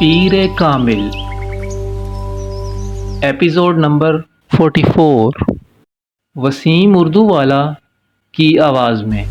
Peer Kamil episode number 44 Wasim Urdu والا کی آواز میں۔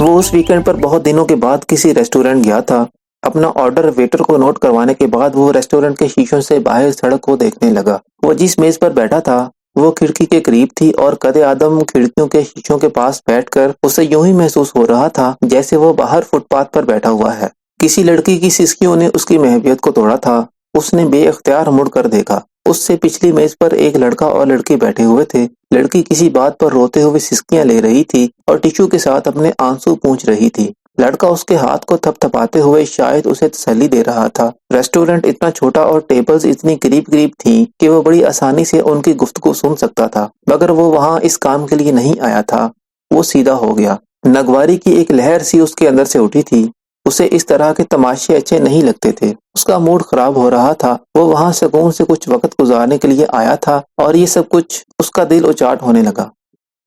وہ اس ویکنڈ پر بہت دنوں کے بعد کسی ریسٹورنٹ گیا تھا۔ اپنا آرڈر ویٹر کو نوٹ کروانے کے بعد وہ ریسٹورنٹ کے شیشوں سے باہر سڑک کو دیکھنے لگا۔ وہ جس میز پر بیٹھا تھا وہ کھڑکی کے قریب تھی اور قد آدم کھڑکیوں کے شیشوں کے پاس بیٹھ کر اسے یوں ہی محسوس ہو رہا تھا جیسے وہ باہر فٹ پاتھ پر بیٹھا ہوا ہے۔ کسی لڑکی کی سسکیوں نے اس کی محبت کو توڑا تھا۔ اس نے بے اختیار مڑ کر دیکھا۔ اس سے پچھلی میز پر ایک لڑکا اور لڑکی بیٹھے ہوئے تھے۔ لڑکی کسی بات پر روتے ہوئے سسکیاں لے رہی تھی اور ٹیشو کے ساتھ اپنے آنسو پونچھ رہی تھی۔ لڑکا اس کے ہاتھ کو تھپ تھپاتے ہوئے شاید اسے تسلی دے رہا تھا۔ ریسٹورنٹ اتنا چھوٹا اور ٹیبلز اتنی قریب قریب تھیں کہ وہ بڑی آسانی سے ان کی گفتگو سن سکتا تھا، مگر وہ وہاں اس کام کے لیے نہیں آیا تھا۔ وہ سیدھا ہو گیا۔ نگواری کی ایک لہر سی اس کے اندر سے اٹھی تھی۔ اسے اس طرح کے تماشے اچھے نہیں لگتے تھے۔ اس کا موڈ خراب ہو رہا تھا۔ وہ وہاں سکون سے کچھ وقت گزارنے کے لیے آیا تھا اور یہ سب کچھ اس کا دل اچاٹ ہونے لگا۔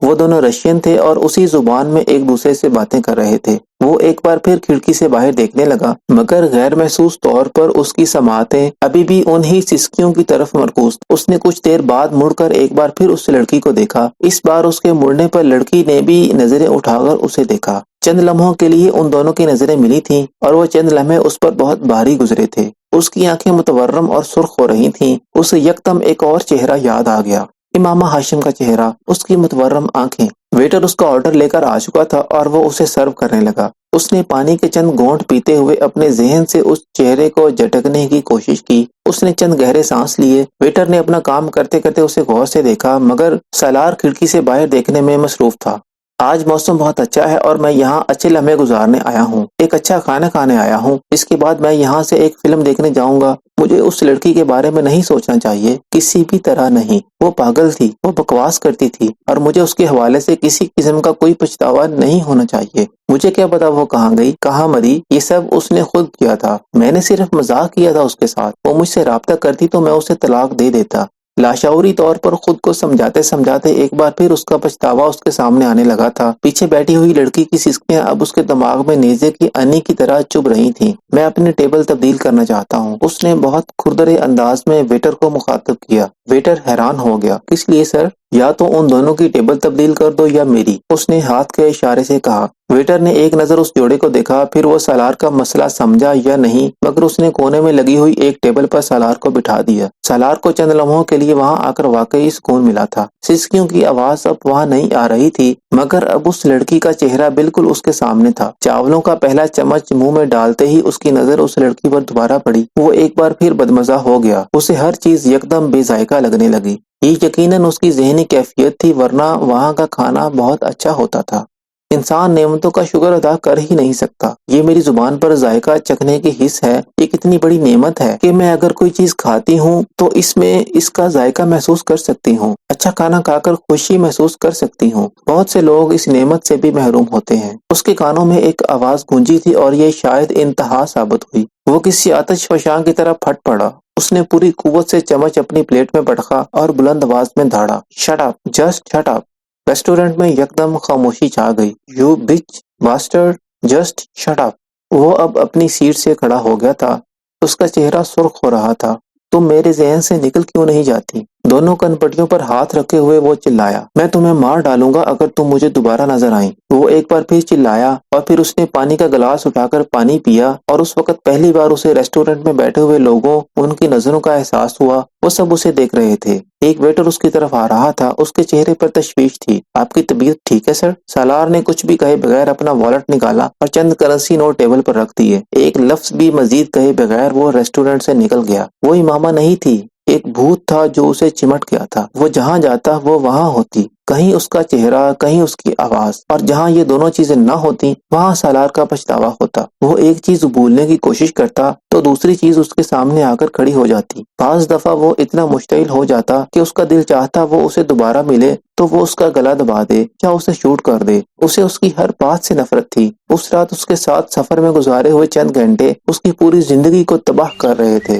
وہ دونوں رشین تھے اور اسی زبان میں ایک دوسرے سے باتیں کر رہے تھے۔ وہ ایک بار پھر کھڑکی سے باہر دیکھنے لگا، مگر غیر محسوس طور پر اس کی سماعتیں ابھی بھی انہی سسکیوں کی طرف مرکوز۔ اس نے کچھ دیر بعد مڑ کر ایک بار پھر اس لڑکی کو دیکھا۔ اس بار اس کے مڑنے پر لڑکی نے بھی نظریں اٹھا کر اسے دیکھا۔ چند لمحوں کے لیے ان دونوں کی نظریں ملی تھیں اور وہ چند لمحے اس پر بہت بھاری گزرے تھے۔ اس کی آنکھیں متورم اور سرخ ہو رہی تھیں۔ اسے یکدم ایک اور چہرہ یاد آ گیا، امامہ ہاشم کا چہرہ، اس کی متورم آنکھیں۔ ویٹر اس کا آرڈر لے کر آ چکا تھا اور وہ اسے سرو کرنے لگا۔ اس نے پانی کے چند گھونٹ پیتے ہوئے اپنے ذہن سے اس چہرے کو جھٹکنے کی کوشش کی۔ اس نے چند گہرے سانس لیے۔ ویٹر نے اپنا کام کرتے کرتے اسے غور سے دیکھا، مگر سالار کھڑکی سے باہر دیکھنے میں مصروف تھا۔ آج موسم بہت اچھا ہے اور میں یہاں اچھے لمحے گزارنے آیا ہوں، ایک اچھا کھانا کھانے آیا ہوں۔ اس کے بعد میں یہاں سے ایک فلم دیکھنے جاؤں گا۔ مجھے اس لڑکی کے بارے میں نہیں سوچنا چاہیے، کسی بھی طرح نہیں۔ وہ پاگل تھی، وہ بکواس کرتی تھی اور مجھے اس کے حوالے سے کسی قسم کا کوئی پچھتاوا نہیں ہونا چاہیے۔ مجھے کیا پتا وہ کہاں گئی، کہاں مری، یہ سب اس نے خود کیا تھا۔ میں نے صرف مذاق کیا تھا اس کے ساتھ۔ وہ مجھ سے رابطہ کرتی تو میں اسے طلاق دے دیتا۔ لاشعوری طور پر خود کو سمجھاتے سمجھاتے ایک بار پھر اس کا پچھتاوا اس کے سامنے آنے لگا تھا۔ پیچھے بیٹھی ہوئی لڑکی کی سسکیاں اب اس کے دماغ میں نیزے کی انی کی طرح چبھ رہی تھیں۔ میں اپنی ٹیبل تبدیل کرنا چاہتا ہوں، اس نے بہت کھردرے انداز میں ویٹر کو مخاطب کیا۔ ویٹر حیران ہو گیا۔ کس لیے سر؟ یا تو ان دونوں کی ٹیبل تبدیل کر دو یا میری، اس نے ہاتھ کے اشارے سے کہا۔ ویٹر نے ایک نظر اس جوڑے کو دیکھا، پھر وہ سالار کا مسئلہ سمجھا یا نہیں، مگر اس نے کونے میں لگی ہوئی ایک ٹیبل پر سالار کو بٹھا دیا۔ سالار کو چند لمحوں کے لیے وہاں آ کر واقعی سکون ملا تھا۔ سسکیوں کی آواز اب وہاں نہیں آ رہی تھی، مگر اب اس لڑکی کا چہرہ بالکل اس کے سامنے تھا۔ چاولوں کا پہلا چمچ منہ میں ڈالتے ہی اس کی نظر اس لڑکی پر دوبارہ پڑی۔ وہ ایک بار پھر بدمزہ ہو گیا۔ اسے ہر چیز یکدم بے ذائقہ لگنے لگی۔ یہ یقیناً اس کی ذہنی کیفیت تھی، ورنہ وہاں کا کھانا بہت اچھا ہوتا تھا۔ انسان نعمتوں کا شکر ادا کر ہی نہیں سکتا۔ یہ میری زبان پر ذائقہ چکھنے کی حس ہے، یہ کتنی بڑی نعمت ہے کہ میں اگر کوئی چیز کھاتی ہوں تو اس میں اس کا ذائقہ محسوس کر سکتی ہوں، اچھا کھانا کھا کر خوشی محسوس کر سکتی ہوں۔ بہت سے لوگ اس نعمت سے بھی محروم ہوتے ہیں۔ اس کے کانوں میں ایک آواز گونجی تھی اور یہ شاید انتہا ثابت ہوئی۔ وہ کسی آتش فشاں کی طرح پھٹ پڑا۔ اس نے پوری قوت سے چمچ اپنی پلیٹ میں پٹخا اور بلند آواز میں دھاڑا، shut up, just shut up. Restaurant میں یکدم خاموشی چھا گئی۔ یو بچ باسٹرڈ، جسٹ شٹ اپ۔ وہ اب اپنی سیٹ سے کھڑا ہو گیا تھا۔ اس کا چہرہ سرخ ہو رہا تھا۔ تم میرے ذہن سے نکل کیوں نہیں جاتی؟ دونوں کنپٹیوں پر ہاتھ رکھے ہوئے وہ چلایا، میں تمہیں مار ڈالوں گا اگر تم مجھے دوبارہ نظر آئیں۔ وہ ایک بار پھر چلایا اور پھر اس نے پانی کا گلاس اٹھا کر پانی پیا، اور اس وقت پہلی بار اسے ریسٹورنٹ میں بیٹھے ہوئے لوگوں، ان کی نظروں کا احساس ہوا۔ وہ سب اسے دیکھ رہے تھے۔ ایک ویٹر اس کی طرف آ رہا تھا، اس کے چہرے پر تشویش تھی۔ آپ کی طبیعت ٹھیک ہے سر؟ سالار نے کچھ بھی کہے بغیر اپنا والٹ نکالا اور چند کرنسی نوٹ ٹیبل پر رکھ دیے۔ ایک لفظ بھی مزید کہے بغیر وہ ریسٹورنٹ سے نکل گیا۔ وہ امامہ نہیں تھی، ایک بھوت تھا جو اسے چمٹ گیا تھا۔ وہ جہاں جاتا وہ وہاں ہوتی، کہیں اس کا چہرہ، کہیں اس کی آواز، اور جہاں یہ دونوں چیزیں نہ ہوتی وہاں سالار کا پچھتاوا ہوتا۔ وہ ایک چیز بھولنے کی کوشش کرتا تو دوسری چیز اس کے سامنے آ کر کھڑی ہو جاتی۔ بعض دفعہ وہ اتنا مشتعل ہو جاتا کہ اس کا دل چاہتا وہ اسے دوبارہ ملے تو وہ اس کا گلا دبا دے یا اسے شوٹ کر دے۔ اسے اس کی ہر بات سے نفرت تھی۔ اس رات اس کے ساتھ سفر میں گزارے ہوئے چند گھنٹے اس کی پوری زندگی کو تباہ کر رہے تھے۔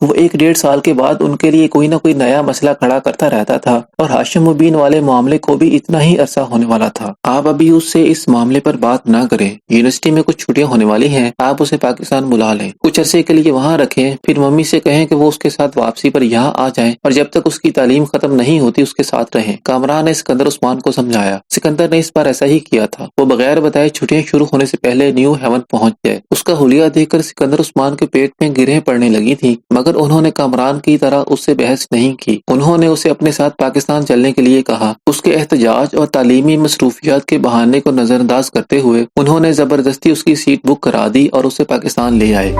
وہ 1-1.5 سال کے بعد ان کے لیے کوئی نہ کوئی نیا مسئلہ کھڑا کرتا رہتا تھا اور ہاشم مبین والے معاملے کو بھی اتنا ہی عرصہ ہونے والا تھا۔ آپ ابھی اس سے اس معاملے پر بات نہ کریں، یونیورسٹی میں کچھ چھٹیاں ہونے والی ہیں، آپ اسے پاکستان بلا لیں، کچھ عرصے کے لیے وہاں رکھیں، پھر ممی سے کہیں کہ وہ اس کے ساتھ واپسی پر یہاں آ جائیں اور جب تک اس کی تعلیم ختم نہیں ہوتی اس کے ساتھ رہیں۔ کامران نے سکندر عثمان کو سمجھایا۔ سکندر نے اس بار ایسا ہی کیا تھا، وہ بغیر بتائے چھٹیاں شروع ہونے سے پہلے نیو ہیون پہنچ گئے۔ اس کا حلیہ دیکھ کر سکندر عثمان کے پیٹ میں گرہیں پڑنے لگی تھی، مگر انہوں نے کامران کی طرح اس سے بحث نہیں کی۔ انہوں نے اسے اپنے ساتھ پاکستان چلنے کے لیے کہا۔ اس کے احتجاج اور تعلیمی مصروفیات کے بہانے کو نظر انداز کرتے ہوئے انہوں نے زبردستی اس کی سیٹ بک کرا دی اور اسے پاکستان لے آئے۔